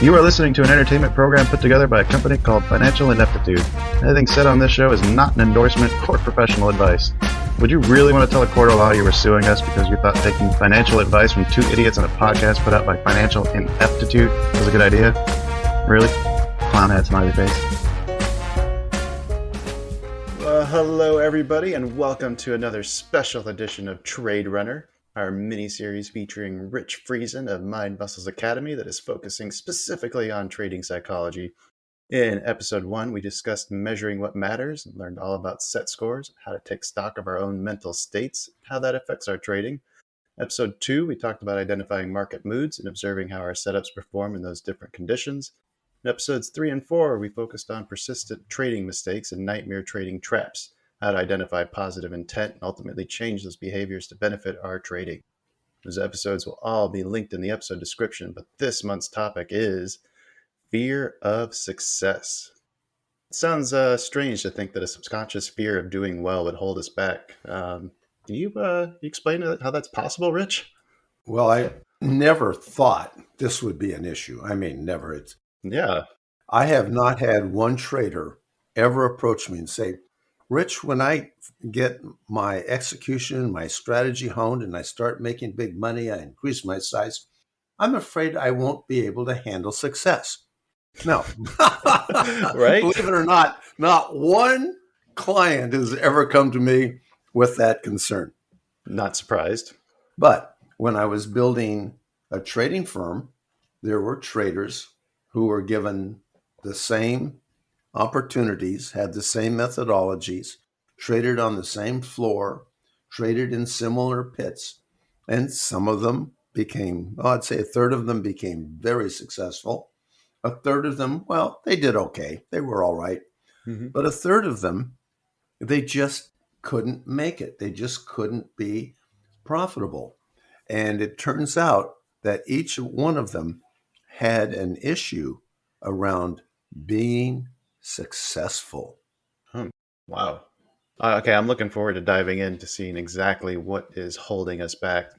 You are listening to an entertainment program put together by a company called Financial Ineptitude. Anything said on this show is not an endorsement or professional advice. Would you really want to tell a court of law you were suing us because you thought taking financial advice from two idiots on a podcast put out by Financial Ineptitude was a good idea? Really? Clown hat smiley face. Hello, everybody, and welcome to another special edition of Trade Runner, our mini-series featuring Rich Friesen of Mind Muscles Academy that is focusing specifically on trading psychology. In episode 1, we discussed measuring what matters and learned all about set scores, how to take stock of our own mental states, how that affects our trading. Episode 2, we talked about identifying market moods and observing how our setups perform in those different conditions. In episodes 3 and 4, we focused on persistent trading mistakes and nightmare trading traps, how to identify positive intent and ultimately change those behaviors to benefit our trading. Those episodes will all be linked in the episode description, but this month's topic is fear of success. It sounds strange to think that a subconscious fear of doing well would hold us back. Can you explain how that's possible, Rich? Well, I never thought this would be an issue. I mean, never. Yeah. I have not had one trader ever approach me and say, Rich, when I get my execution, my strategy honed, and I start making big money, I increase my size, I'm afraid I won't be able to handle success. No. Right? Believe it or not one client has ever come to me with that concern. Not surprised. But when I was building a trading firm, there were traders who were given the same opportunities, had the same methodologies, traded on the same floor, traded in similar pits, and some of them became, I'd say a third of them became very successful. A third of them, well, they did okay. They were all right. Mm-hmm. But a third of them, they just couldn't make it. They just couldn't be profitable. And it turns out that each one of them had an issue around being successful. Wow. Okay, I'm looking forward to diving into seeing exactly what is holding us back.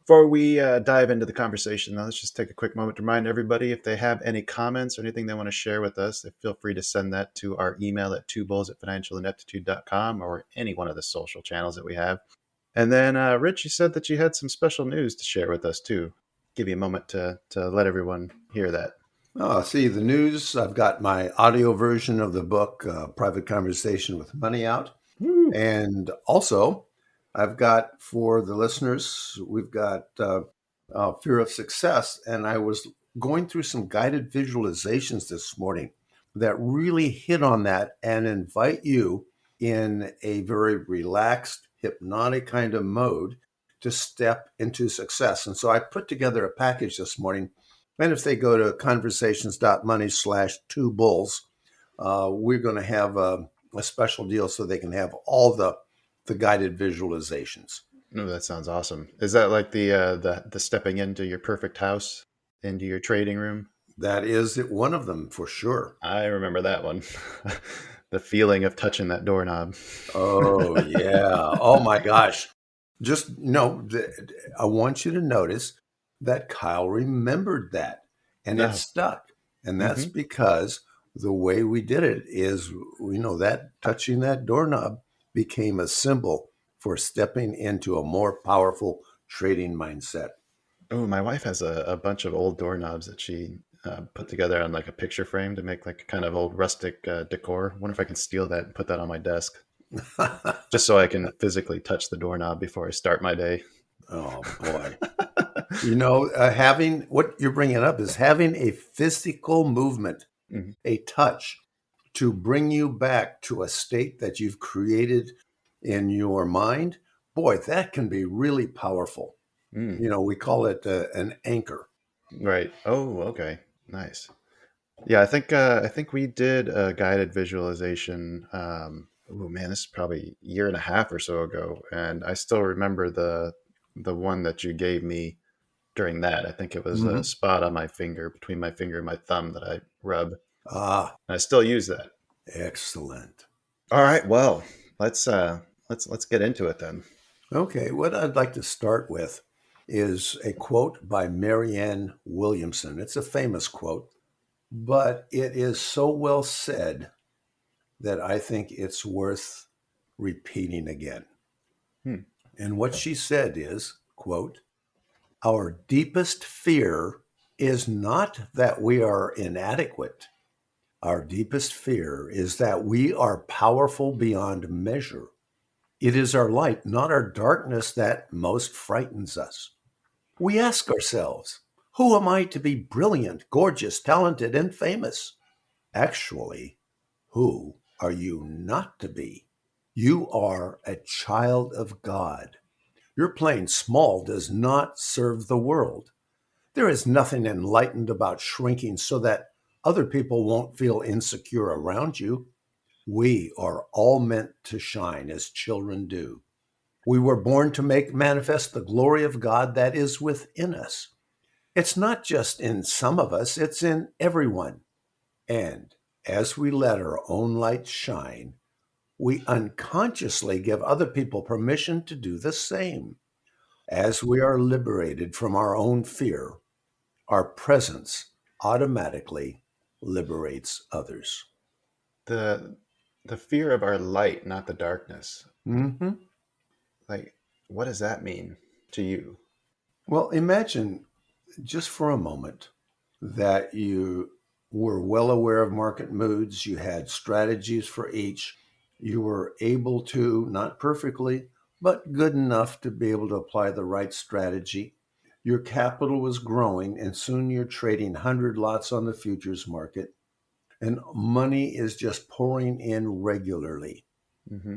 Before we dive into the conversation, though, let's just take a quick moment to remind everybody if they have any comments or anything they want to share with us, they feel free to send that to our email at twobulls@financialineptitude.com or any one of the social channels that we have. And then, Rich, you said that you had some special news to share with us, too. Give you a moment to let everyone hear that. Oh, see, the news, I've got my audio version of the book, Private Conversation with Money out. Woo. And also, I've got, for the listeners, we've got Fear of Success. And I was going through some guided visualizations this morning that really hit on that and invite you in a very relaxed, hypnotic kind of mode to step into success. And so I put together a package this morning. And if they go to conversations.money/2bulls, we're going to have a special deal so they can have all the guided visualizations. No, that sounds awesome. Is that like the stepping into your perfect house, into your trading room? That is one of them for sure. I remember that one. The feeling of touching that doorknob. Oh, yeah. Oh, my gosh. Just, I want you to notice that Kyle remembered that and it stuck. And that's because the way we did it is, that touching that doorknob became a symbol for stepping into a more powerful trading mindset. Oh, my wife has a bunch of old doorknobs that she put together on like a picture frame to make like a kind of old rustic decor. I wonder if I can steal that and put that on my desk just so I can physically touch the doorknob before I start my day. Oh, boy. Having what you're bringing up is having a physical movement, a touch to bring you back to a state that you've created in your mind. Boy, that can be really powerful. We call it an anchor. Right. Oh, okay. Nice. Yeah, I think we did a guided visualization. Oh man, this is probably a year and a half or so ago, and I still remember the one that you gave me during that. I think it was a spot on my finger, between my finger and my thumb, that I rub. Ah, I still use that. Excellent. All right, well, let's get into it then. Okay, what I'd like to start with is a quote by Marianne Williamson. It's a famous quote, but it is so well said that I think it's worth repeating again. Hmm. And what she said is, quote, our deepest fear is not that we are inadequate. Our deepest fear is that we are powerful beyond measure. It is our light, not our darkness, that most frightens us. We ask ourselves, who am I to be brilliant, gorgeous, talented, and famous? Actually, who are you not to be? You are a child of God. Your playing small does not serve the world. There is nothing enlightened about shrinking so that other people won't feel insecure around you. We are all meant to shine as children do. We were born to make manifest the glory of God that is within us. It's not just in some of us, it's in everyone. And as we let our own light shine, we unconsciously give other people permission to do the same. As we are liberated from our own fear, our presence automatically liberates others. The the fear of our light, not the darkness. Mhm. Like, what does that mean to you? Well, imagine just for a moment that you were well aware of market moods, you had strategies for each, you were able to, not perfectly, but good enough to be able to apply the right strategy. Your capital was growing, and soon you're trading 100 lots on the futures market, and money is just pouring in regularly. Hmm.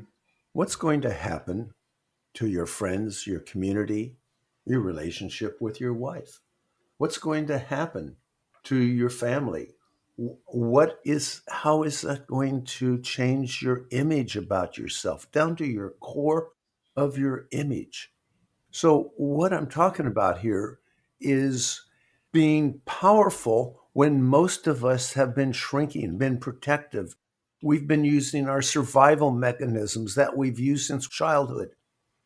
What's going to happen to your friends, your community, your relationship with your wife? What's going to happen to your family? How is that going to change your image about yourself down to your core of your image? So, what I'm talking about here is being powerful when most of us have been shrinking, been protective. We've been using our survival mechanisms that we've used since childhood.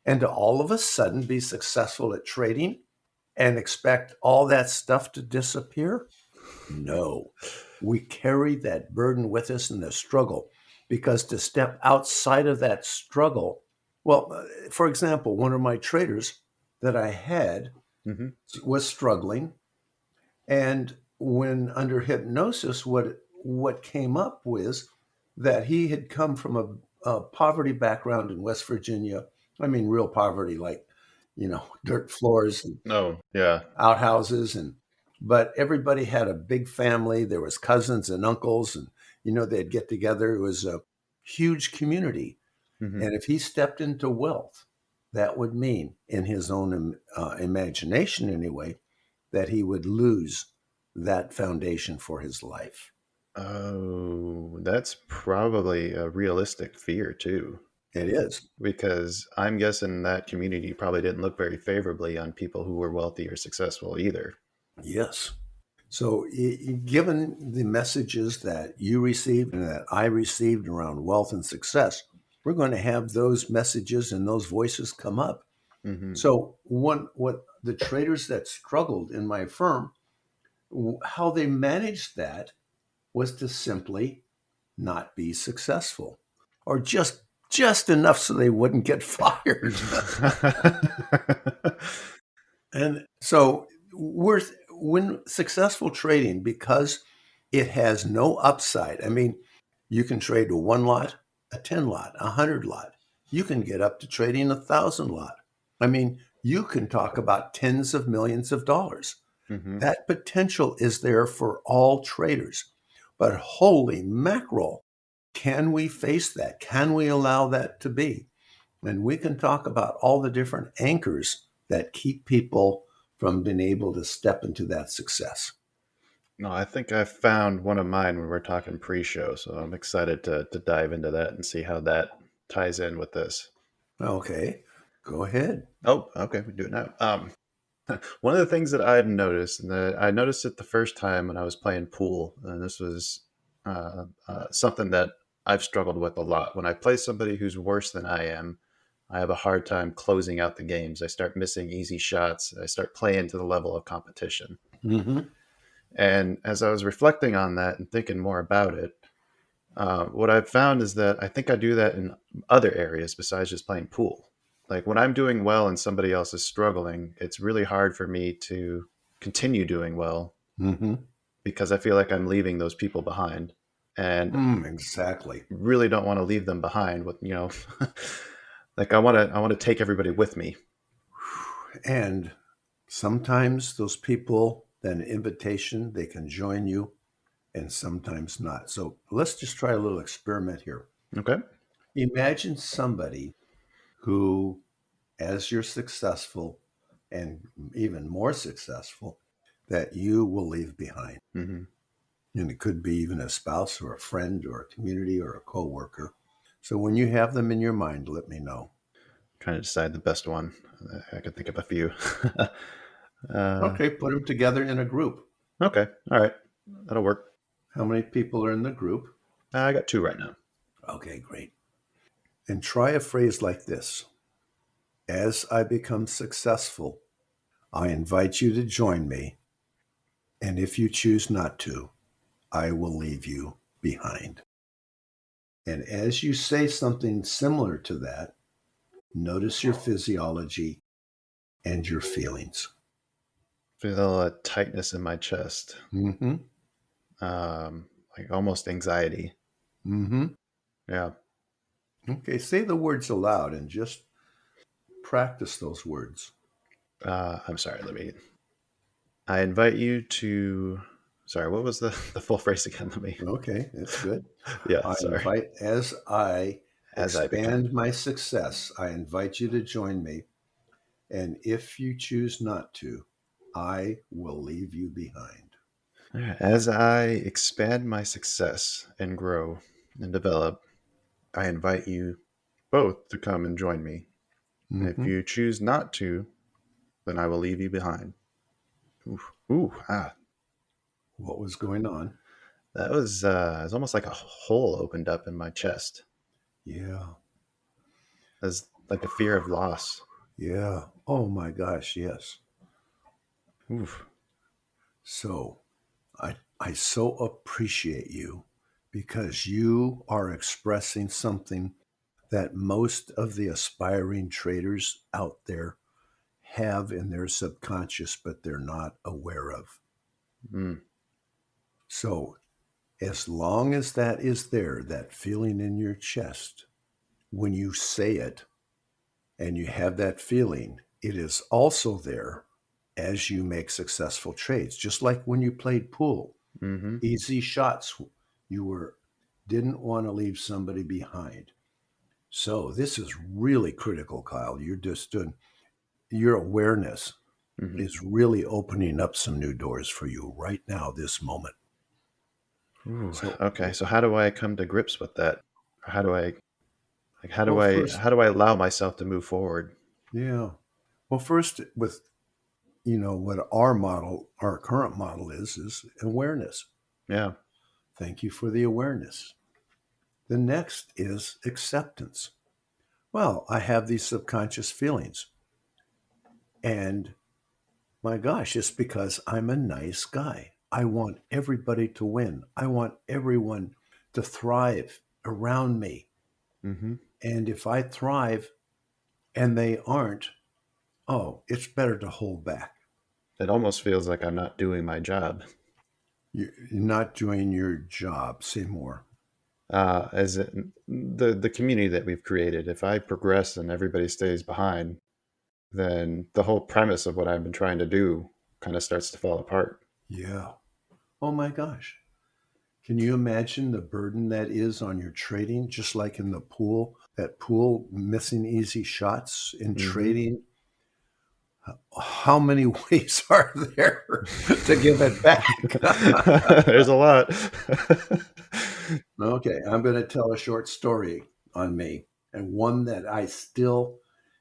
And to all of a sudden be successful at trading and expect all that stuff to disappear? No. We carry that burden with us in the struggle because to step outside of that struggle, well, for example, one of my traders that I had Hmm. was struggling. And when under hypnosis, what came up was that he had come from a poverty background in West Virginia. I mean, real poverty, like, dirt floors and Oh, yeah. outhouses, and but everybody had a big family. There was cousins and uncles, and they'd get together. It was a huge community. Hmm. And if he stepped into wealth, that would mean, in his own imagination anyway, that he would lose that foundation for his life. Oh, that's probably a realistic fear too, It is. because I'm guessing that community probably didn't look very favorably on people who were wealthy or successful either. Yes. So, given the messages that you received and that I received around wealth and success, we're going to have those messages and those voices come up. Hmm. So, what the traders that struggled in my firm, how they managed that was to simply not be successful, or just enough so they wouldn't get fired. And so we're when successful trading, because it has no upside. I mean, you can trade a 1 lot, a 10 lot, 100 lot. You can get up to trading 1,000 lot. I mean, you can talk about tens of millions of dollars. Hmm. That potential is there for all traders. But holy mackerel, can we face that? Can we allow that to be? And we can talk about all the different anchors that keep people from being able to step into that success. No, I think I found one of mine when we're talking pre-show, so I'm excited to dive into that and see how that ties in with this. Okay, go ahead. Oh, okay, we do it now. One of the things that I've noticed, and that I noticed it the first time when I was playing pool, and this was something that I've struggled with a lot. When I play somebody who's worse than I am, I have a hard time closing out the games. I start missing easy shots. I start playing to the level of competition. Mm-hmm. And as I was reflecting on that and thinking more about it, what I've found is that I think I do that in other areas besides just playing pool. Like when I'm doing well and somebody else is struggling, it's really hard for me to continue doing well Mm-hmm. because I feel like I'm leaving those people behind. And Exactly. really don't want to leave them behind with, like I want to take everybody with me. And sometimes those people, that invitation, they can join you, and sometimes not. So let's just try a little experiment here. Okay. Imagine somebody who, as you're successful and even more successful, that you will leave behind. Mm-hmm. And it could be even a spouse or a friend or a community or a coworker. So when you have them in your mind, let me know. Trying to decide the best one. I could think of a few. uh, Okay, put them together in a group. okay. All right. That'll work. How many people are in the group? I got two right now. Okay, great. And try a phrase like this: as I become successful, I invite you to join me. And if you choose not to, I will leave you behind. And as you say something similar to that, notice your physiology and your feelings. Feel a tightness in my chest, Mm-hmm. like almost anxiety. Mm-hmm. Yeah. Okay, say the words aloud and just practice those words. I'm sorry. I invite you to. Sorry, what was the full phrase again? Okay, that's good. Yeah, I sorry. invite, as I As I become. expand my success, I invite you to join me. And if you choose not to, I will leave you behind. All right. As I expand my success and grow and develop, I invite you both to come and join me. And if Mm-hmm. you choose not to, then I will leave you behind. Ooh, ooh, What was going on? that was it was almost like a hole opened up in my chest. Yeah, As like a fear of loss. yeah. Oh my gosh, yes. Oof. So I so appreciate you because you are expressing something that most of the aspiring traders out there have in their subconscious, but they're not aware of. Mm, So, as long as that is there, that feeling in your chest, when you say it and you have that feeling, it is also there as you make successful trades. Just like when you played pool, mm-hmm. easy shots, you were didn't want to leave somebody behind. So this is really critical, Kyle. You're just doing your awareness Mm-hmm. is really opening up some new doors for you right now, this moment. Ooh, So, okay. So how do I come to grips with that? How do I like well, first, how do I allow myself to move forward? yeah. Well, first, with what our model, our current model is awareness. Yeah. Thank you for the awareness. The next is acceptance. Well, I have these subconscious feelings, and my gosh, it's because I'm a nice guy. I want everybody to win. I want everyone to thrive around me. Mm-hmm. And if I thrive and they aren't, oh, it's better to hold back. It almost feels like I'm not doing my job. You're not doing your job. Say more. As it, the community that we've created, if I progress and everybody stays behind, then the whole premise of what I've been trying to do kind of starts to fall apart. Yeah. Oh my gosh. Can you imagine the burden that is on your trading, just like in the pool? That pool missing easy shots in Mm-hmm. trading. How many ways are there to give it back? There's a lot. Okay, I'm going to tell a short story on me, and one that I still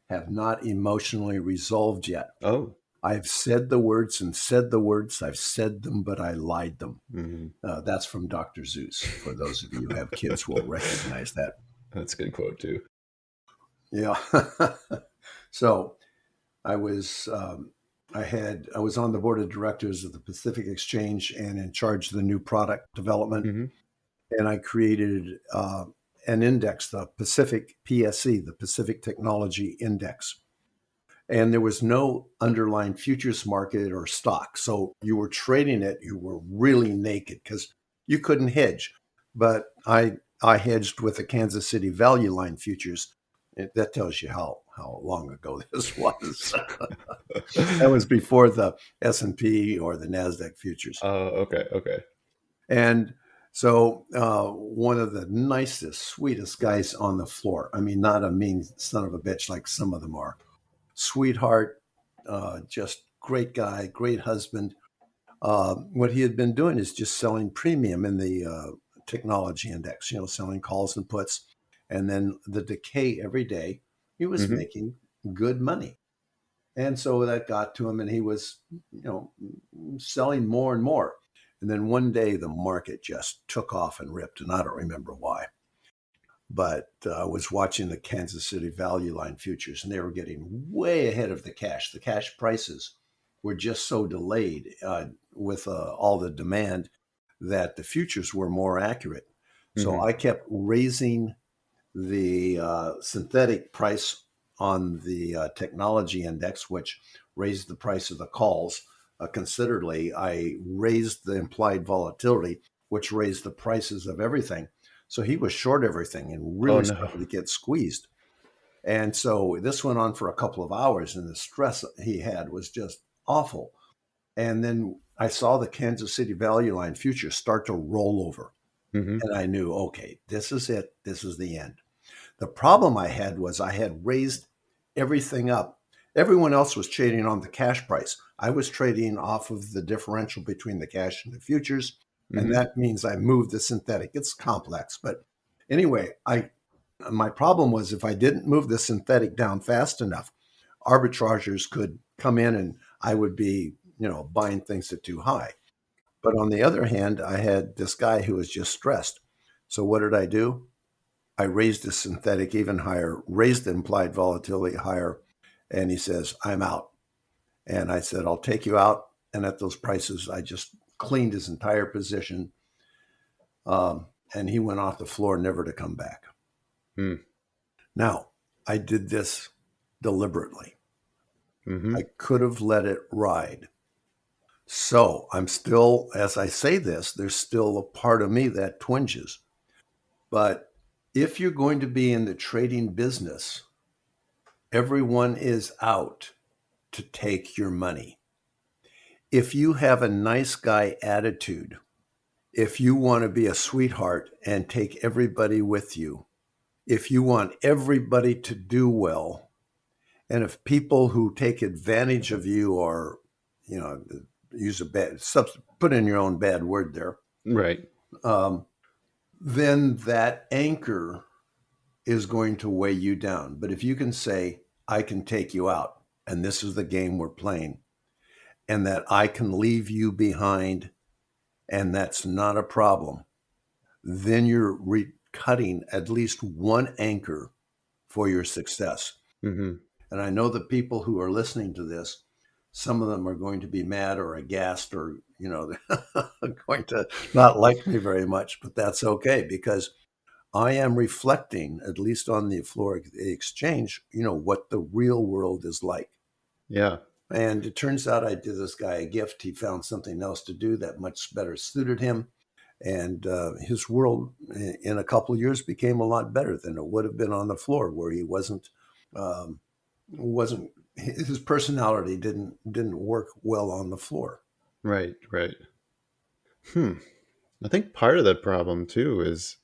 have not emotionally resolved yet. Oh. I've said the words and said the words. I've said them, but I lied them. Mm. That's from Dr. Zeus. For those of you who have kids, will recognize that. That's a good quote too. Yeah. So I was I was on the board of directors of the Pacific Exchange and in charge of the new product development. Hmm. And I created an index, the Pacific PSE, the Pacific Technology Index. And there was no underlying futures market or stock. So you were trading it, you were really naked because you couldn't hedge. But I hedged with the Kansas City Value Line futures. That tells you how long ago this was. That was before the S&P or the Nasdaq futures. Oh, okay, okay. And so one of the nicest, sweetest guys on the floor. I mean, not a mean son of a bitch like some of them are. Sweetheart, just great guy, great husband. What he had been doing is just selling premium in the technology index, selling calls and puts. And then the decay every day, he was Hmm. making good money. And so that got to him, and he was, selling more and more. And then one day the market just took off and ripped, and I don't remember why. But I was watching the Kansas City Value Line futures, and they were getting way ahead of the cash. The cash prices were just so delayed with all the demand that the futures were more accurate. So Hmm. I kept raising the synthetic price on the technology index, which raised the price of the calls considerably. I raised the implied volatility, which raised the prices of everything. So he was short everything and Oh really no. started to get squeezed. And so this went on for a couple of hours, and the stress he had was just awful. And then I saw the Kansas City Value Line futures start to roll over. Hmm. And I knew, okay, this is it. This is the end. The problem I had was I had raised everything up. Everyone else was trading on the cash price. I was trading off of the differential between the cash and the futures. And Hmm. that means I moved the synthetic. It's complex. But anyway, I my problem was if I didn't move the synthetic down fast enough, arbitrageurs could come in and I would be, buying things at too high. But on the other hand, I had this guy who was just stressed. So what did I do? I raised the synthetic even higher, raised the implied volatility higher. And he says, I'm out. And I said, I'll take you out. And at those prices, I just cleaned his entire position. And he went off the floor, never to come back. Hmm. Now, I did this deliberately. Hmm. I could have let it ride. So I'm still, as I say this, there's still a part of me that twinges. But if you're going to be in the trading business, everyone is out to take your money. If you have a nice guy attitude, if you want to be a sweetheart and take everybody with you, if you want everybody to do well, and if people who take advantage of you are, you know, use a bad, put in your own bad word there, Right. um, then that anchor is going to weigh you down. But if you can say, I can take you out, and this is the game we're playing, and that I can leave you behind, and that's not a problem, then you're cutting at least one anchor for your success. Hmm. And I know the people who are listening to this, some of them are going to be mad or aghast or, going to not like me very much, but that's okay because I am reflecting, at least on the floor exchange, what the real world is like. Yeah. And it turns out I did this guy a gift. He found something else to do that much better suited him. And his world in a couple of years became a lot better than it would have been on the floor where he um, wasn't his personality didn't work well on the floor. Right. Right. Hmm. I think part of the problem too is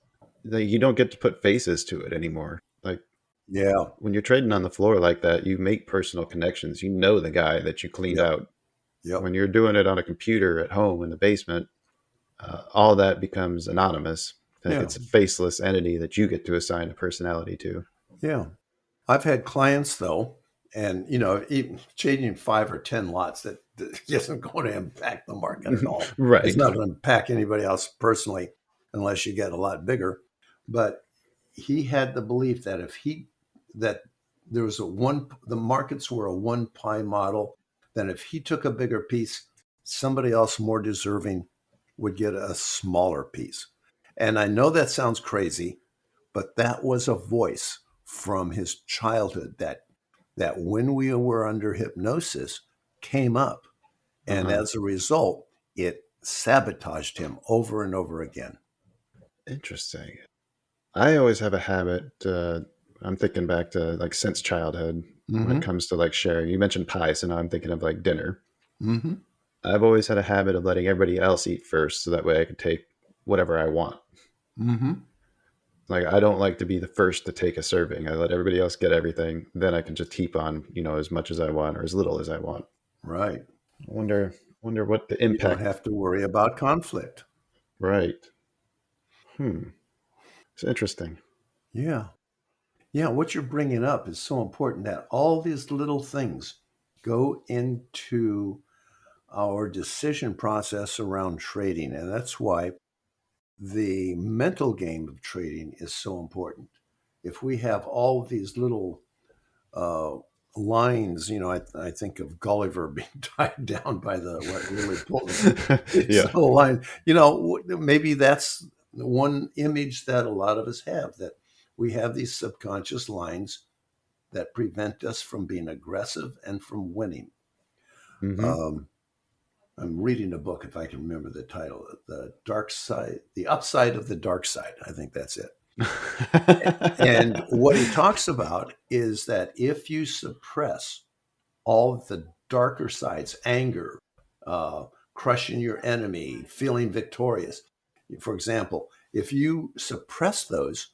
that you don't get to put faces to it anymore. Like Yeah. when you're trading on the floor like that, you make personal connections. You know the guy that you cleaned Yep. out. Yep. When you're doing it on a computer at home in the basement, all that becomes anonymous. Like Yeah. it's a faceless entity that you get to assign a personality to. Yeah. I've had clients though, and even changing 5 or 10 lots that isn't going to impact the market at all. It's Right. not going to impact anybody else personally unless you get a lot bigger. But he had the belief that if he that there was the markets were a one pie model. Then if he took a bigger piece, somebody else more deserving would get a smaller piece. And I know that sounds crazy, but that was a voice from his childhood that when we were under hypnosis came up. And Uh-huh. as a result, it sabotaged him over and over again. Interesting. I always have a habit. I'm thinking back to like since childhood when it Mm-hmm. comes to like sharing. You mentioned pie, so now I'm thinking of like dinner. Mm-hmm. I've always had a habit of letting everybody else eat first, so that way I can take whatever I want. Mm-hmm. Like I don't like to be the first to take a serving. I let everybody else get everything, then I can just heap on, as much as I want or as little as I want. Right. I wonder what the You don't impact. have to worry about conflict. Right. Hmm. It's interesting. Yeah. Yeah. What you're bringing up is so important that all these little things go into our decision process around trading. And that's why the mental game of trading is so important. If we have all of these little uh, lines, I think of Gulliver being tied down by the what really pulled him. It's Yeah. a line, maybe that's one image that a lot of us have, that we have these subconscious lines that prevent us from being aggressive and from winning. Mm-hmm. Um, I'm reading a book, if I can remember the title, The Dark Side, The Upside of the Dark Side. I think that's it. And what he talks about is that if you suppress all of the darker sides, anger, crushing your enemy, feeling victorious, for example, if you suppress those,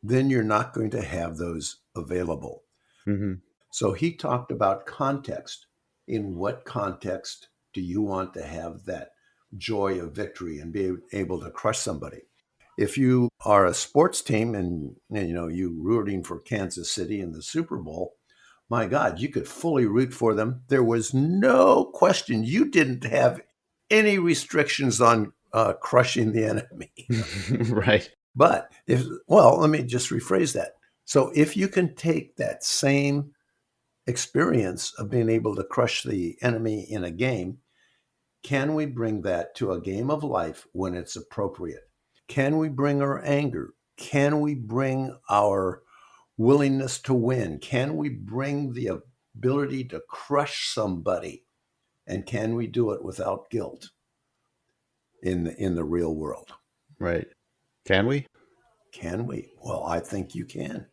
then you're not going to have those available. Mm-hmm. So he talked about context. In what context do you want to have that joy of victory and be able to crush somebody? If you are a sports team and you rooting for Kansas City in the Super Bowl, my God, you could fully root for them. There was no question. You didn't have any restrictions on crushing the enemy. Right. Let me just rephrase that. So if you can take that same experience of being able to crush the enemy in a game, can we bring that to a game of life when it's appropriate? Can we bring our anger? Can we bring our willingness to win? Can we bring the ability to crush somebody? And can we do it without guilt in the real world? Right. Can we? Can we? Well, I think you can.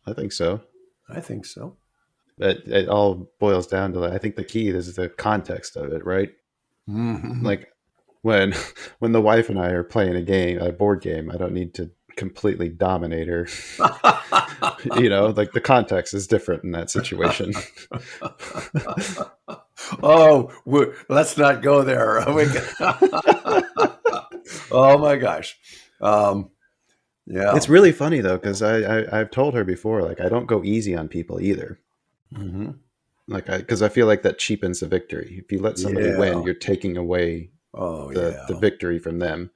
I think so. I think so. But it all boils down to, I think the key is the context of it, right? Mm-hmm. Like when when the wife and I are playing a board game, I don't need to completely dominate her. Like the context is different in that situation. Let's not go there. Oh my gosh. Um, It's yeah. really funny though, because I've told her before, like I don't go easy on people either. Hmm. Like because I feel like that cheapens the victory. If you let somebody win, Yeah. you're taking away Oh the yeah. victory from them.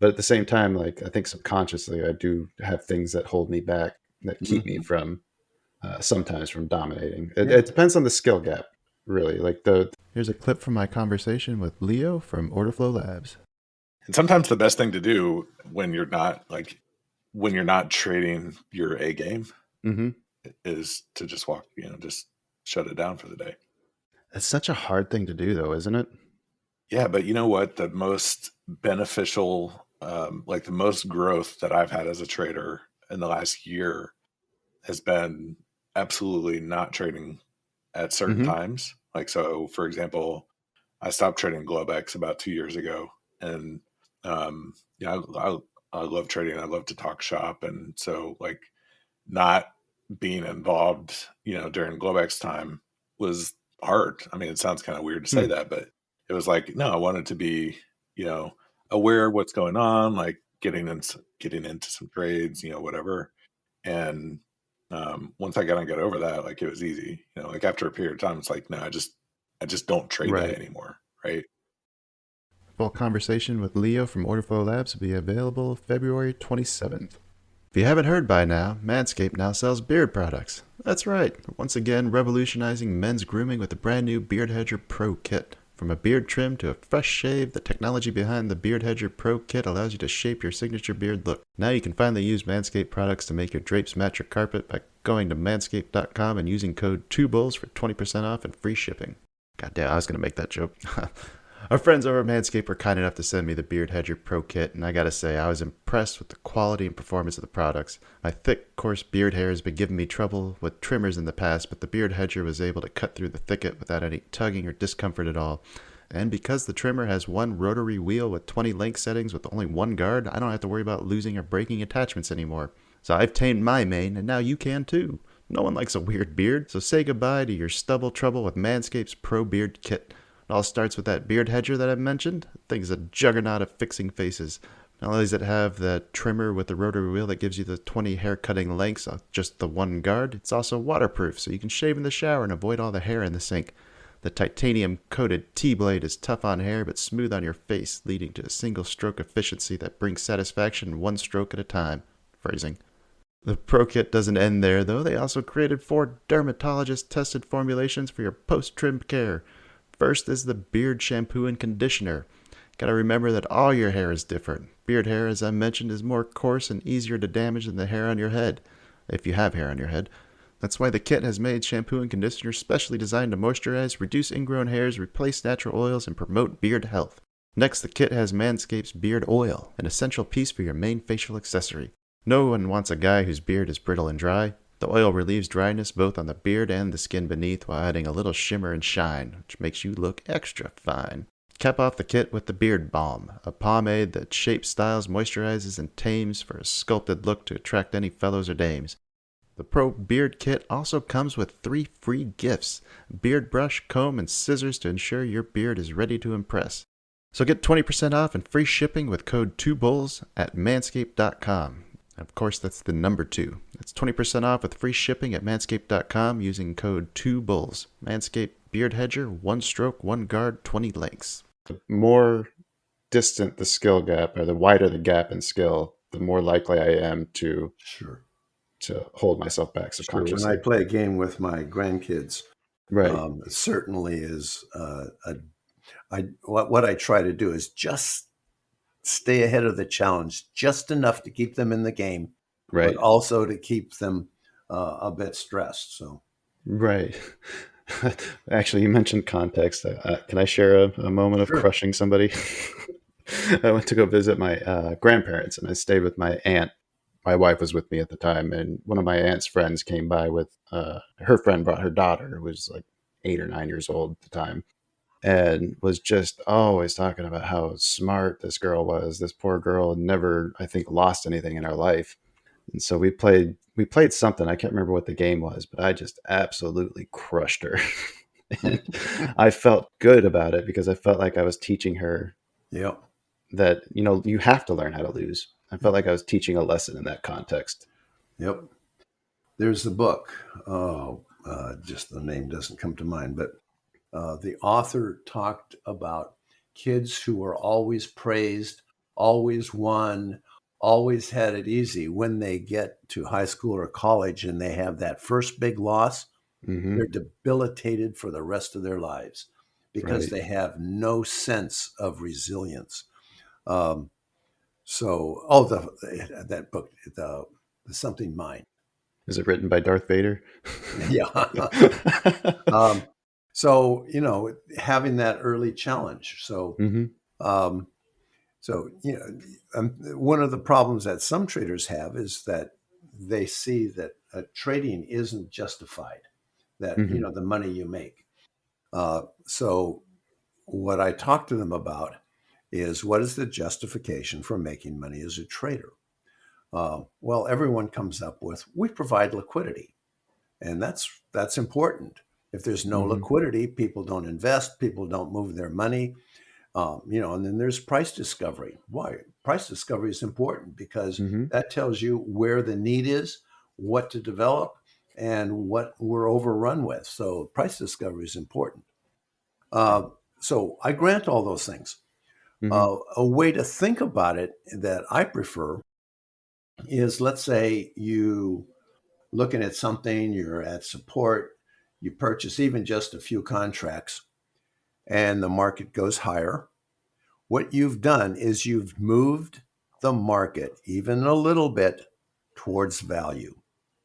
But at the same time, like I think subconsciously, I do have things that hold me back, that keep me Hmm. from sometimes from dominating. It, Yeah. it depends on the skill gap, really. Like the here's a clip from my conversation with Leo from Orderflow Labs. And sometimes the best thing to do when you're not trading your A game Mm-hmm. is to just just shut it down for the day. It's such a hard thing to do, though, isn't it? Yeah, but you know what? The most beneficial, like the most growth that I've had as a trader in the last year has been absolutely not trading at certain Mm-hmm. times. Like, so for example, I stopped trading Globex about 2 years ago, and yeah, I love trading. I love to talk shop, and so like not being involved, during Globex time was hard. I mean, it sounds kind of weird to say Hmm. that, but it was like, no, I wanted to be, aware of what's going on, like getting into some trades, whatever. And once I got over that, like it was easy, like after a period of time, it's like, no, I just don't trade that Right. anymore. Right. Full conversation with Leo from Orderflow Labs will be available February 27th. If you haven't heard by now, Manscaped now sells beard products. That's right, once again revolutionizing men's grooming with the brand new Beard Hedger Pro Kit. From a beard trim to a fresh shave, the technology behind the Beard Hedger Pro Kit allows you to shape your signature beard look. Now you can finally use Manscaped products to make your drapes match your carpet by going to manscaped.com and using code 2bulls for 20% off and free shipping. God damn, I was going to make that joke. Our friends over at Manscaped were kind enough to send me the Beard Hedger Pro Kit, and I gotta say, I was impressed with the quality and performance of the products. My thick, coarse beard hair has been giving me trouble with trimmers in the past, but the Beard Hedger was able to cut through the thicket without any tugging or discomfort at all. And because the trimmer has one rotary wheel with 20 length settings with only one guard, I don't have to worry about losing or breaking attachments anymore. So I've tamed my mane, and now you can too. No one likes a weird beard, so say goodbye to your stubble trouble with Manscaped's Pro Beard Kit. It all starts with that beard hedger that I mentioned. The thing's a juggernaut of fixing faces. Not only does it have the trimmer with the rotary wheel that gives you the 20 hair cutting lengths on just the one guard, it's also waterproof so you can shave in the shower and avoid all the hair in the sink. The titanium coated T-blade is tough on hair but smooth on your face, leading to a single stroke efficiency that brings satisfaction one stroke at a time. Phrasing. The Pro Kit doesn't end there though. They also created 4 dermatologist tested formulations for your post-trim care. First is the beard shampoo and conditioner. Gotta remember that all your hair is different. Beard hair, as I mentioned, is more coarse and easier to damage than the hair on your head, if you have hair on your head. That's why the kit has made shampoo and conditioner specially designed to moisturize, reduce ingrown hairs, replace natural oils, and promote beard health. Next, the kit has Manscaped's Beard Oil, an essential piece for your main facial accessory. No one wants a guy whose beard is brittle and dry. The oil relieves dryness both on the beard and the skin beneath while adding a little shimmer and shine, which makes you look extra fine. Cap off the kit with the Beard Balm, a pomade that shapes, styles, moisturizes, and tames for a sculpted look to attract any fellows or dames. The Pro Beard Kit also comes with 3 free gifts: beard brush, comb, and scissors to ensure your beard is ready to impress. So get 20% off and free shipping with code 2bulls at manscaped.com. Of course, that's the number 2. That's 20% off with free shipping at manscaped.com using code 2bulls. Manscaped Beard Hedger, 1 stroke, 1 guard, 20 lengths. The more distant the skill gap, or the wider the gap in skill, the more likely I am to Sure. hold myself back Sure. When subconsciously. I play a game with my grandkids, Right. it certainly is what I try to do is just stay ahead of the challenge, just enough to keep them in the game, but Right. also to keep them a bit stressed. So, Right. Actually, you mentioned context. Can I share a moment of sure. crushing somebody? I went to go visit my grandparents, and I stayed with my aunt. My wife was with me at the time, and one of my aunt's friends came by with her friend brought her daughter, who was like 8 or 9 years old at the time, and was just always talking about how smart this girl was. This poor girl had never, I think, lost anything in her life. And so we played something. I can't remember what the game was, but I just absolutely crushed her. And I felt good about it because I felt like I was teaching her Yep. that, you have to learn how to lose. I felt like I was teaching a lesson in that context. Yep. There's the book. Oh, just the name doesn't come to mind, but the author talked about kids who were always praised, always won, always had it easy. When they get to high school or college and they have that first big loss, Hmm. they're debilitated for the rest of their lives because Right. they have no sense of resilience. Um, that book, the Something Mind. Is it written by Darth Vader? Yeah. Um, having that early challenge. Hmm. Um, one of the problems that some traders have is that they see that trading isn't justified, that, Hmm. the money you make. So what I talk to them about is, what is the justification for making money as a trader? Well, everyone comes up with, we provide liquidity. And that's important. If there's no Hmm. liquidity, people don't invest, people don't move their money. And then there's price discovery. Why? Price discovery is important because Hmm. that tells you where the need is, what to develop, and what we're overrun with. So price discovery is important. So I grant all those things. Hmm. A way to think about it that I prefer is, let's say you looking at something, you're at support, you purchase even just a few contracts, and the market goes higher. What you've done is you've moved the market even a little bit towards value.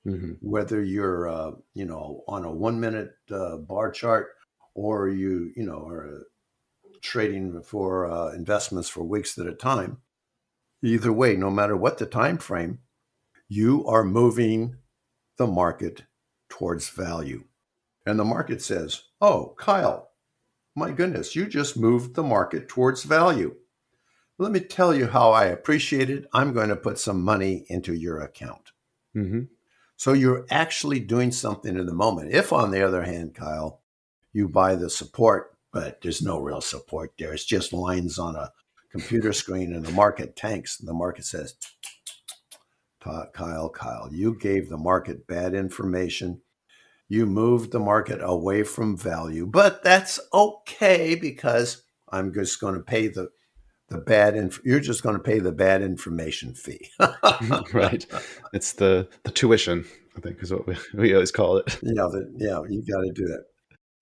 Mm-hmm. Whether you're, on a 1 minute bar chart, or are trading for investments for weeks at a time. Either way, no matter what the time frame, you are moving the market towards value. And the market says, "Oh, Kyle, my goodness, you just moved the market towards value. Let me tell you how I appreciate it. I'm going to put some money into your account." Mm-hmm. So you're actually doing something in the moment. If, on the other hand, Kyle, you buy the support, but there's no real support there, it's just lines on a computer screen, and the market tanks, and the market says, Kyle, you gave the market bad information. You moved the market away from value, but that's okay because I'm just going to pay the you're just going to pay the bad information fee. Right. It's the tuition, I think, is what we always call it. You got to do that.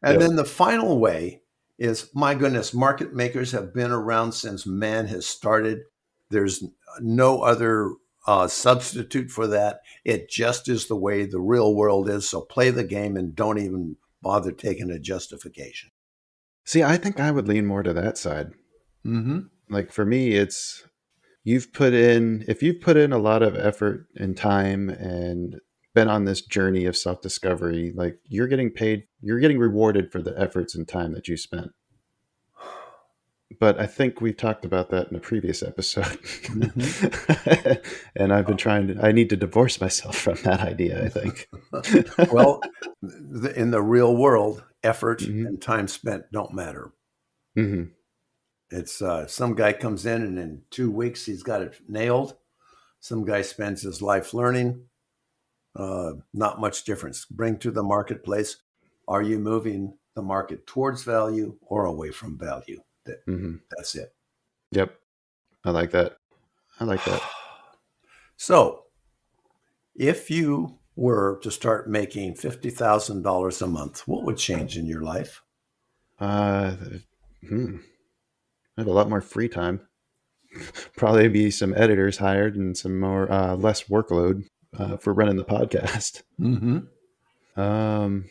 And Yep. then the final way is, my goodness, market makers have been around since man has started. There's no other substitute for that. It just is the way the real world is. So play the game and don't even bother taking a justification. See, I think I would lean more to that side. Mm-hmm. Like for me, it's if you've put in a lot of effort and time and been on this journey of self-discovery, like you're getting paid, you're getting rewarded for the efforts and time that you spent. But I think we've talked about that in a previous episode. Mm-hmm. And I need to divorce myself from that idea, I think. Well, in the real world, effort Hmm. and time spent don't matter. Hmm. It's some guy comes in and in 2 weeks he's got it nailed. Some guy spends his life learning. Not much difference. Bring to the marketplace. Are you moving the market towards value or away from value? Hmm. That's it. Yep. I like that. I like that. So, if you were to start making $50,000 a month, what would change in your life? Uh, hmm. I have a lot more free time. Probably be some editors hired and some more less workload for running the podcast. Mm-hmm. Um,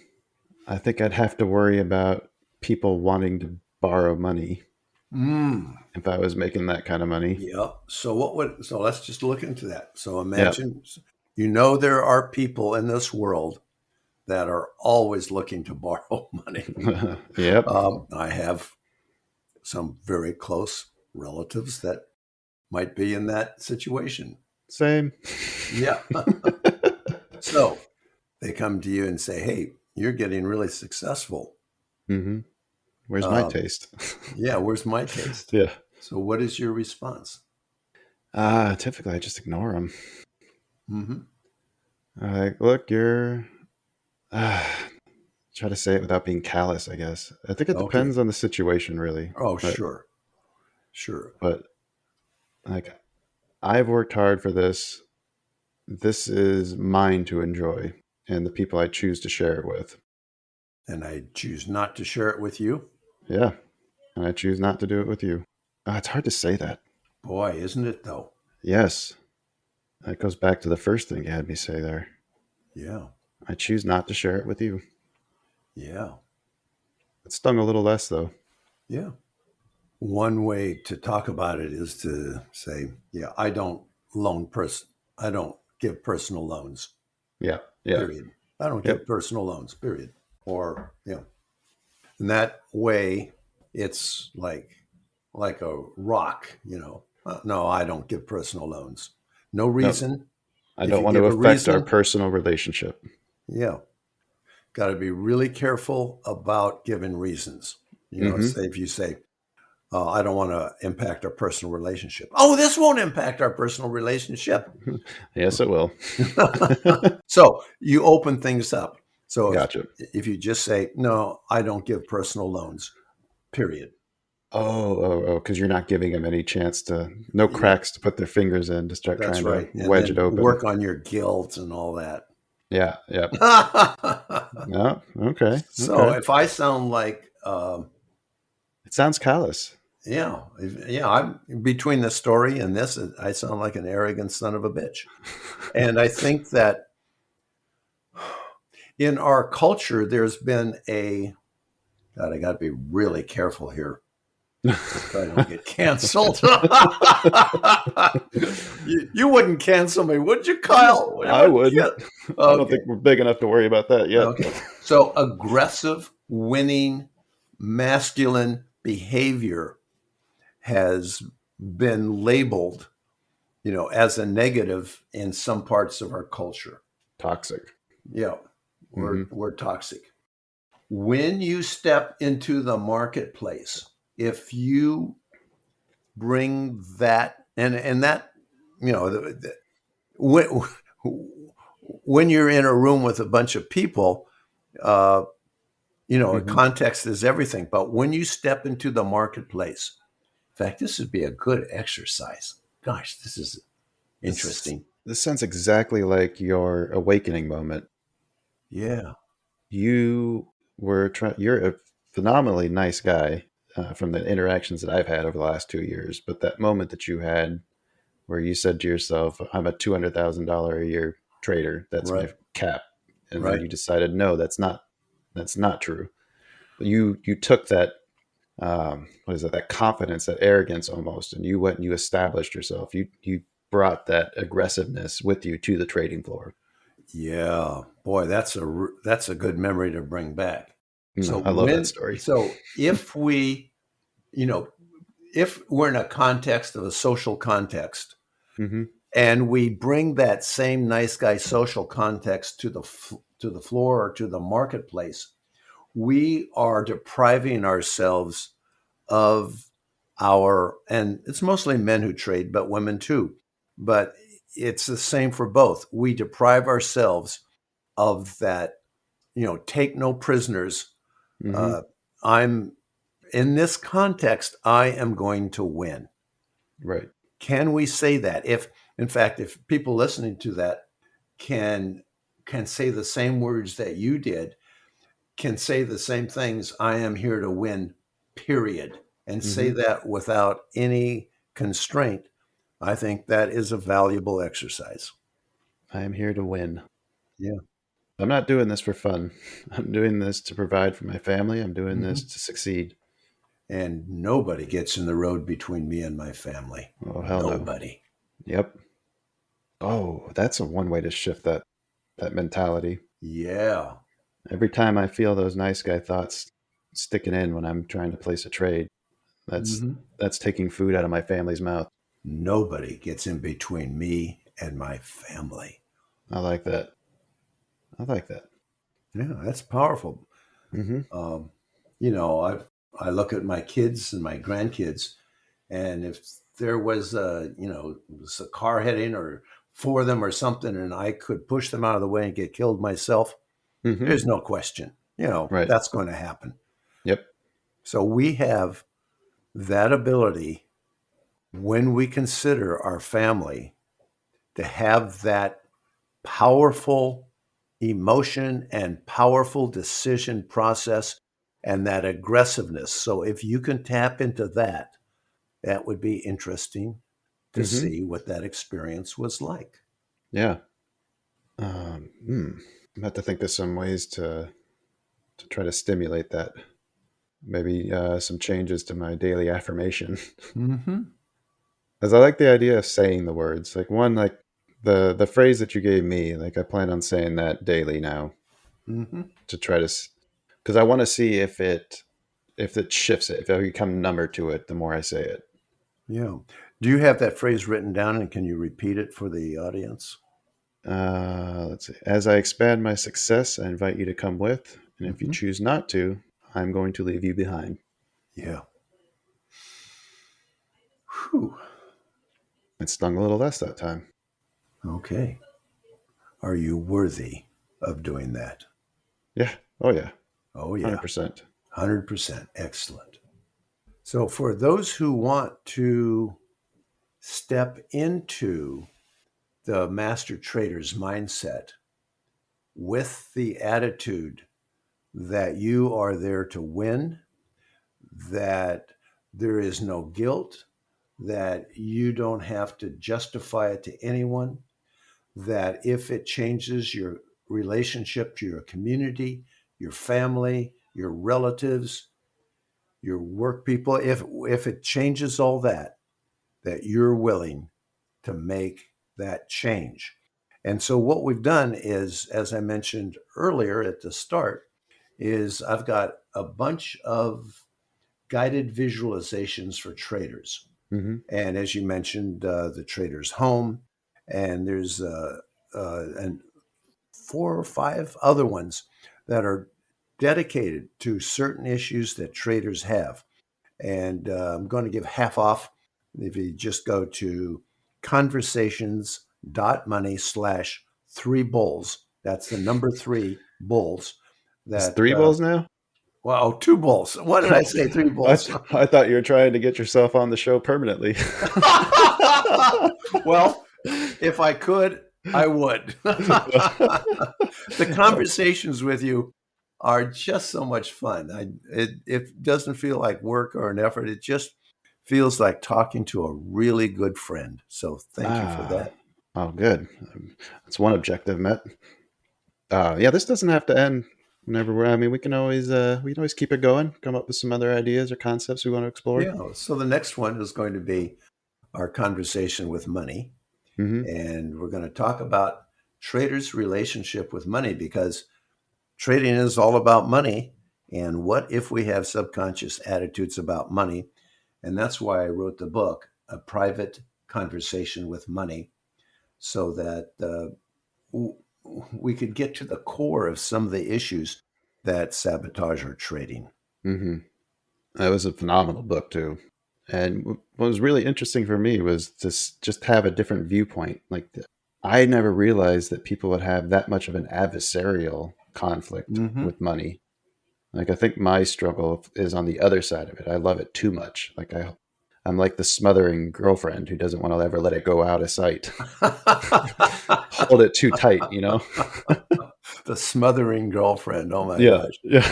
I think I'd have to worry about people wanting to borrow money Mm. if I was making that kind of money. Yeah. So let's just look into that. So Yeah. imagine, there are people in this world that are always looking to borrow money. Yep. I have some very close relatives that might be in that situation. Same. Yeah. So they come to you and say, "Hey, you're getting really successful. Hmm. Where's my Uh, taste? yeah, where's my taste?" Yeah. So what is your response? Typically, I just ignore them. Mm-hmm. Like, look, you're. Uh, try to say it without being callous, I guess. I think it Okay. depends on the situation, really. Oh, But, sure. Sure. but like, I've worked hard for this. This is mine to enjoy, and the people I choose to share it with. And I choose not to share it with you. Yeah, and I choose not to do it with you. It's hard to say that. Boy, isn't it though? Yes, that goes back to the first thing you had me say there. Yeah. I choose not to share it with you. Yeah. It stung a little less, though. Yeah. One way to talk about it is to say, yeah, I don't give personal loans, Yeah, yeah, period. I don't yep, give personal loans, period. Or, in that way, it's like a rock, No, I don't give personal loans. No no, reason. I If don't you want to give a affect our reason, personal relationship. yeah, got to be really careful about giving reasons. Hmm. Say if you say, I don't want to impact our personal relationship. Oh, this won't impact our personal relationship. Yes, it will. So you open things up. So Gotcha. if you just say, no, I don't give personal loans, period. Because you're not giving them any chance no Yeah, cracks to put their fingers in to start that's trying to right. And wedge it then open. work on your guilt and all that. Yeah, yeah. No, okay, So okay. if I sound like, It sounds callous. yeah, yeah, I'm between the story and this, I sound like an arrogant son of a bitch. And I think that in our culture, there's been God, I got to be really careful here so I don't get canceled. You wouldn't cancel me, would you, Kyle? You I wouldn't wouldn't. I don't Okay. think we're big enough to worry about that yet. Okay. So aggressive, winning, masculine behavior has been labeled, as a negative in some parts of our culture. Toxic. Yeah, Hmm. we're toxic. When you step into the marketplace, if you bring that and that, you know, when when you're in a room with a bunch of people, uh, Hmm. context is everything. But when you step into the marketplace, in fact, this would be a good exercise. Gosh, this is This interesting. this sounds exactly like your awakening moment. Yeah. You're a phenomenally nice guy from the interactions that I've had over the last 2 years. But that moment that you had where you said to yourself, I'm a $200,000 a year trader. That's my Right. cap. And then Right. you decided, no, that's not true. You took that, what is it, that confidence, that arrogance almost, and you went and you established yourself. You brought that aggressiveness with you to the trading floor. Yeah, boy, that's a good memory to bring back. So I love that story. if we, you know, if we're in a context of a social context Hmm. and we bring that same nice guy social context to to the floor or to the marketplace, we are depriving ourselves of and it's mostly men who trade, but women too. But it's the same for both. We deprive ourselves of that, take no prisoners. Hmm. Uh, I'm in this context, I am going to win. Right. Can we say that? In fact, if people listening to that can can say the same words that you did, can say the same things, I am here to win, period, and say Hmm. that without any constraint, I think that is a valuable exercise. I am here to win. Yeah. I'm not doing this for fun. I'm doing this to provide for my family. I'm doing this Mhm. to succeed. And nobody gets in the road between me and my family. Oh, hell no. Nobody. Yep. Oh, that's a one way to shift that mentality. Yeah. Every time I feel those nice guy thoughts sticking in when I'm trying to place a trade, that's Mhm. that's taking food out of my family's mouth. Nobody gets in between me and my family. I like that. I like that. Yeah, that's powerful. Hmm. Um, you know, I look at my kids and my grandkids, and if there was was a car heading or for them or something, and I could push them out of the way and get killed myself, Hmm. there's no question. Right. That's going to happen. Yep. So we have that ability when we consider our family to have that powerful emotion and powerful decision process and that aggressiveness. So if you can tap into that, that would be interesting to Hmm. see what that experience was like. Yeah. I'm have to think of some ways to try to stimulate that. Maybe some changes to my daily affirmation. Mm-hmm. As I like the idea of saying the words. Like one, like the phrase that you gave me. Like I plan on saying that daily now Mm-hmm. to try to, because I want to see if it shifts it, if I become number to it, the more I say it. Yeah. Do you have that phrase written down and can you repeat it for the audience? Let's see. As I expand my success, I invite you to come with, and if you Mm-hmm. choose not to, I'm going to leave you behind. Yeah. Whew. It stung a little less that time. Okay. Are you worthy of doing that? Yeah. Oh yeah. Oh, yeah. 100%. 100%. Excellent. So, for those who want to step into the master trader's mindset with the attitude that you are there to win, that there is no guilt, that you don't have to justify it to anyone, that if it changes your relationship to your community, your family, your relatives, your work people, if it changes all that, that you're willing to make that change. And so what we've done is, as I mentioned earlier at the start, is I've got a bunch of guided visualizations for traders. Mm-hmm. And as you mentioned, the trader's home, and there's and 4 or 5 other ones that are dedicated to certain issues that traders have. And I'm going to give half off if you just go to conversations.money/3 bulls. That's the number 3 bulls. It's That, 3 bowls now? well, 2 bulls. What did I say? 3 bulls. I thought you were trying to get yourself on the show permanently. Well, if I could, I would. The conversations with you are just so much fun. It doesn't feel like work or an effort. It just feels like talking to a really good friend. So thank you for that. Oh, good. That's one objective met. Yeah, this doesn't have to end whenever we're. I mean, we can always keep it going. Come up with some other ideas or concepts we want to explore. Yeah. So the next one is going to be our conversation with money. Mm-hmm. And we're going to talk about traders' relationship with money, because trading is all about money. And what if we have subconscious attitudes about money? And that's why I wrote the book, A Private Conversation with Money, so that we could get to the core of some of the issues that sabotage our trading. Mm-hmm. That was a phenomenal book too. And what was really interesting for me was to just have a different viewpoint. Like I never realized that people would have that much of an adversarial conflict Mm-hmm. with money. Like I think my struggle is on the other side of it. I love it too much. I'm like the smothering girlfriend who doesn't want to ever let it go out of sight. Hold it too tight, you know? The smothering girlfriend. Oh my Yeah. gosh. Yeah.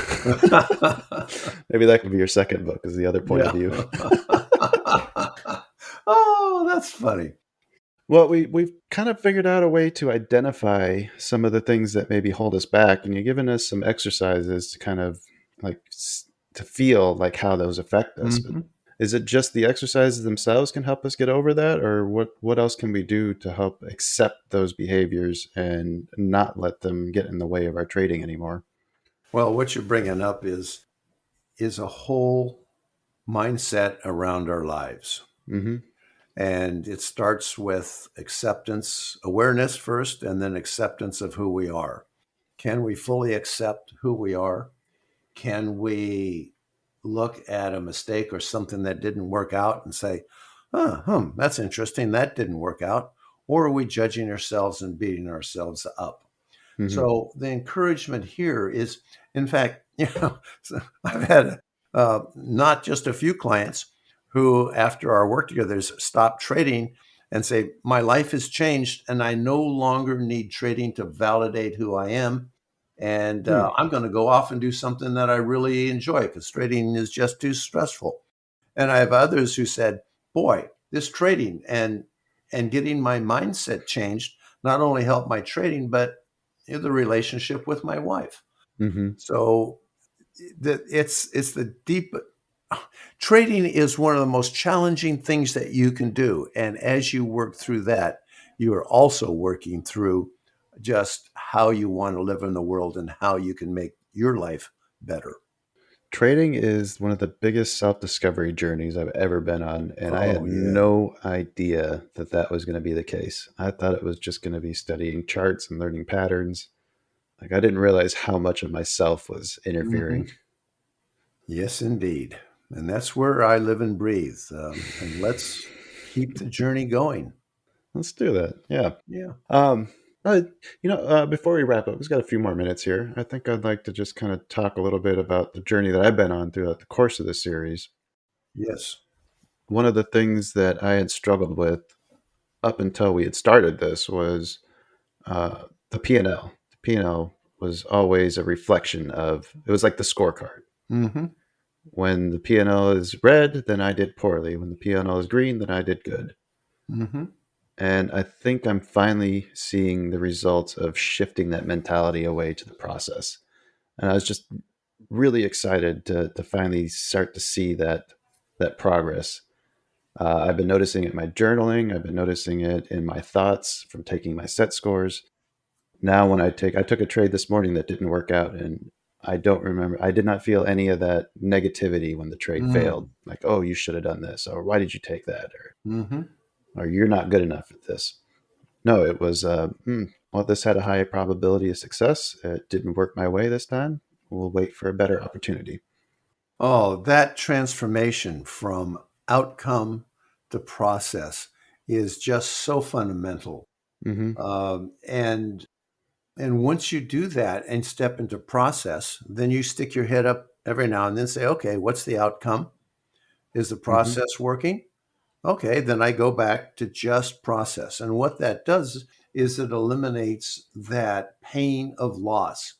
Maybe that could be your second book, is the other point of view. Oh, that's funny. Well, we've kind of figured out a way to identify some of the things that maybe hold us back, and you've given us some exercises to kind of like to feel like how those affect us. But Mm-hmm. is it just the exercises themselves can help us get over that, or what else can we do to help accept those behaviors and not let them get in the way of our trading anymore? Well, what you're bringing up is a whole mindset around our lives. Mm-hmm. And it starts with acceptance, awareness first, and then acceptance of who we are. Can we fully accept who we are? Can we look at a mistake or something that didn't work out and say, that's interesting, that didn't work out? Or are we judging ourselves and beating ourselves up? Mm-hmm. So the encouragement here is, in fact, I've had not just a few clients who, after our work together, stop trading and say, my life has changed and I no longer need trading to validate who I am. And I'm going to go off and do something that I really enjoy, because trading is just too stressful. And I have others who said, boy, this trading and getting my mindset changed not only helped my trading, but the relationship with my wife. Mm-hmm. So it's the deep. Trading is one of the most challenging things that you can do. And as you work through that, you are also working through just how you want to live in the world and how you can make your life better. Trading is one of the biggest self-discovery journeys I've ever been on, and I had Oh, yeah. no idea that that was going to be the case. I thought it was just going to be studying charts and learning patterns. Like I didn't realize how much of myself was interfering. Mm-hmm. Yes, indeed. And that's where I live and breathe. And let's keep the journey going. Let's do that. Yeah. Yeah. Um, before we wrap up, we've got a few more minutes here. I think I'd like to just kind of talk a little bit about the journey that I've been on throughout the course of this series. Yes. One of the things that I had struggled with up until we had started this was the P&L. The P&L was always a reflection of, it was like the scorecard. Mm-hmm. When the P&L is red, then I did poorly. When the P&L is green, then I did good. Mm-hmm. And I think I'm finally seeing the results of shifting that mentality away to the process. And I was just really excited to finally start to see that progress. I've been noticing it in my journaling. I've been noticing it in my thoughts from taking my set scores. Now, when I took a trade this morning that didn't work out, and I don't remember, I did not feel any of that negativity when the trade failed. Like, oh, you should have done this, or why did you take that, Mm-hmm. or you're not good enough at this. No, it was, well, this had a high probability of success. It didn't work my way this time. We'll wait for a better opportunity. Oh, that transformation from outcome to process is just so fundamental. Mm-hmm. And once you do that and step into process, then you stick your head up every now and then, say, okay, what's the outcome? Is the Mm-hmm. process working? Okay, then I go back to just process. And what that does is it eliminates that pain of loss.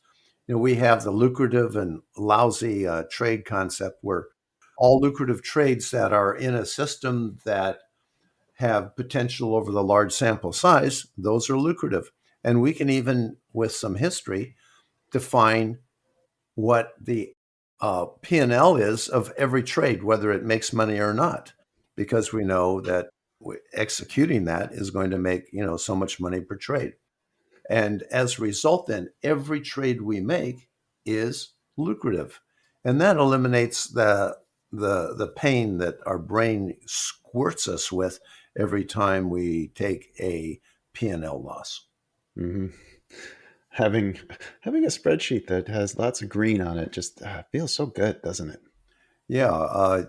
We have the lucrative and lousy trade concept where all lucrative trades that are in a system that have potential over the large sample size, those are lucrative. And we can even, with some history, define what the P&L is of every trade, whether it makes money or not, because we know that executing that is going to make so much money per trade. And as a result, then every trade we make is lucrative, and that eliminates the pain that our brain squirts us with every time we take a P&L loss. Mm-hmm. Having having a spreadsheet that has lots of green on it just feels so good, doesn't it? Yeah,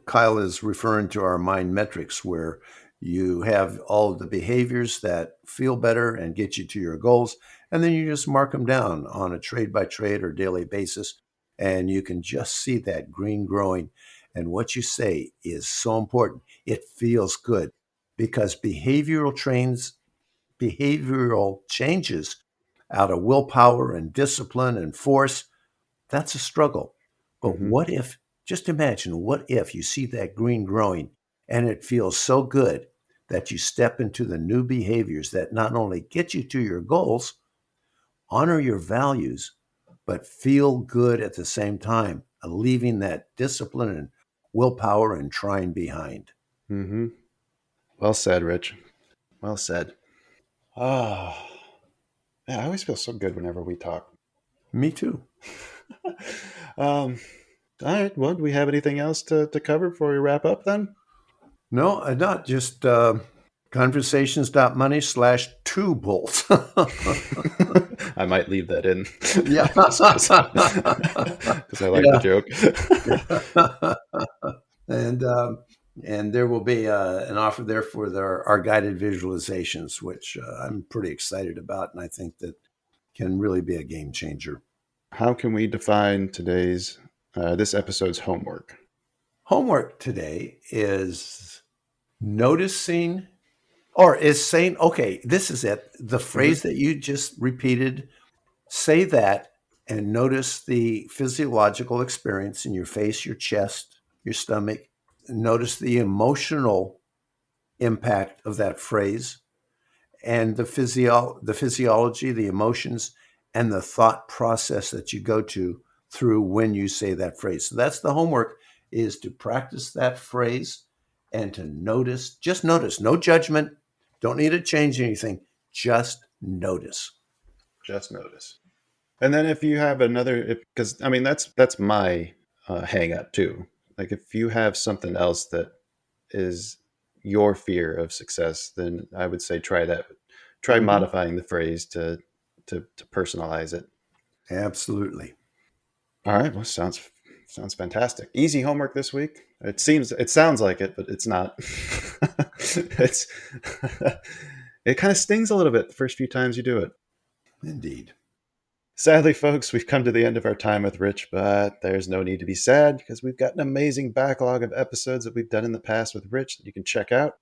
Kyle is referring to our mind metrics, where you have all of the behaviors that feel better and get you to your goals, and then you just mark them down on a trade by trade or daily basis, and you can just see that green growing. And what you say is so important. It feels good because behavioral changes out of willpower and discipline and force, that's a struggle. But Mm-hmm. what if, just imagine, what if you see that green growing and it feels so good that you step into the new behaviors that not only get you to your goals, honor your values, but feel good at the same time, leaving that discipline and willpower and trying behind. Mm-hmm. Well said, Rich. Well said. Ah, yeah, I always feel so good whenever we talk. Me too. All right. Well, do we have anything else to cover before we wrap up then? No, not just conversations.money/two bolt. I might leave that in Yeah. just because I like the Yeah. joke. and and there will be an offer there for our guided visualizations, which I'm pretty excited about, and I think that can really be a game changer. How can we define today's this episode's homework? Homework today is noticing, or is saying, okay, this is it. The Mm-hmm. phrase that you just repeated, say that and notice the physiological experience in your face, your chest, your stomach. Notice the emotional impact of that phrase and the physiology, the emotions, and the thought process that you go to through when you say that phrase. So that's the homework, is to practice that phrase and to notice, just notice, no judgment, don't need to change anything, just notice. Just notice. And then if you have another, because I mean that's my hang up too. Like if you have something else that is your fear of success, then I would say try that. Try Mhm. modifying the phrase to personalize it. Absolutely. All right. Well, sounds fantastic. Easy homework this week. It sounds like it, but it's not. it's it kind of stings a little bit the first few times you do it. Indeed. Sadly, folks, we've come to the end of our time with Rich, but there's no need to be sad because we've got an amazing backlog of episodes that we've done in the past with Rich that you can check out.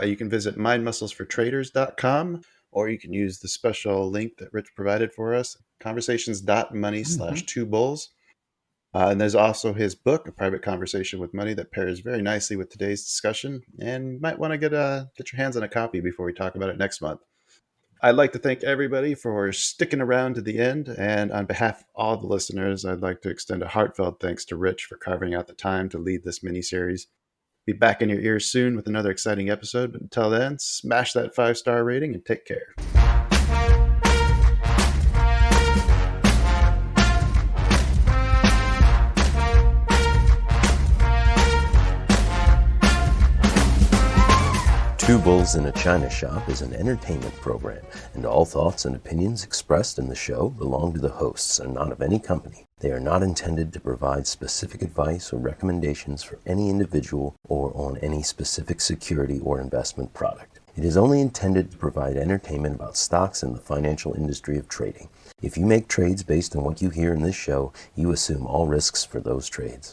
You can visit mindmusclesfortraders.com, or you can use the special link that Rich provided for us, conversations.money/2bulls. And there's also his book, A Private Conversation with Money, that pairs very nicely with today's discussion. And you might want to get your hands on a copy before we talk about it next month. I'd like to thank everybody for sticking around to the end. And on behalf of all the listeners, I'd like to extend a heartfelt thanks to Rich for carving out the time to lead this mini-series. Be back in your ears soon with another exciting episode. But until then, smash that 5-star rating and take care. Two Bulls in a China Shop is an entertainment program, and all thoughts and opinions expressed in the show belong to the hosts and not of any company. They are not intended to provide specific advice or recommendations for any individual or on any specific security or investment product. It is only intended to provide entertainment about stocks in the financial industry of trading. If you make trades based on what you hear in this show, you assume all risks for those trades.